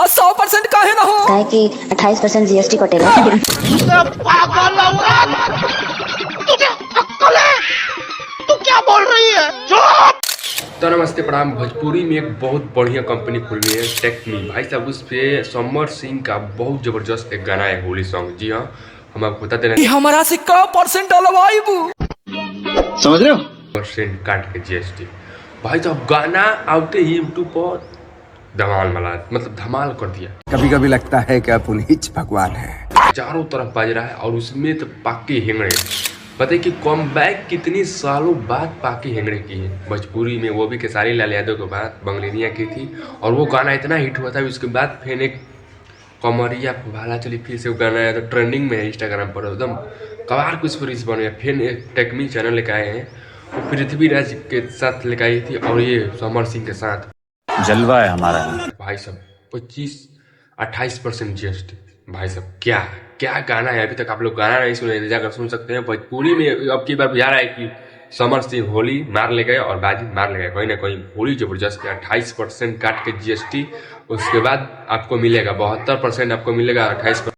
100% काहे ना हो, काहे कि 28% जीएसटी कटेगा। तू क्या बोल रही है? तो नमस्ते प्रणाम। भोजपुरी में एक बहुत बढ़िया कंपनी खुल रही है टेक्मी भाई साहब। उस पे समर सिंह का बहुत जबरदस्त एक गाना है होली सॉन्ग। जी हाँ, हम आपको बताते कि हैं हमारा से का परसेंट डलवाइबू, समझ रहे हो? परसेंट काट के जीएसटी। भाई साहब गाना आते ही यूट्यूब पर धमाल मला, मतलब धमाल कर दिया। कभी कभी लगता है कि आप उन्हीं भगवान है। चारों तरफ बाज रहा है और उसमें तो पाके हेंगड़े। पता है कि कम बैक कितनी सालों बाद पाके हेंगड़े की है भोजपुरी में, वो भी खेसारी लाल यादव के बाद बंगलेनिया की थी। और वो गाना इतना हिट हुआ था, उसके बाद फिर एक कमरिया भाला चली, फिर से वो गाना आया तो ट्रेंडिंग में है इंस्टाग्राम पर, एकदम कबार कुछ पर बन गया। फिर एक टेक्मी चैनल लेकर आए हैं, वो पृथ्वीराज के साथ लेकर आई थी और ये समर सिंह के साथ। जलवा है हमारा। भाई साहब 28% जीएसटी। भाई साहब क्या क्या गाना है, अभी तक आप लोग गाना नहीं सुने, जाकर सुन सकते हैं। भोजपुरी में अब की बार बुझा रहा है कि समर सिंह होली मार ले गए और बाजी मार ले गए। कहीं ना कहीं होली जबरदस्त है। 28% काट के जीएसटी, उसके बाद आपको मिलेगा 72% आपको मिलेगा 28%।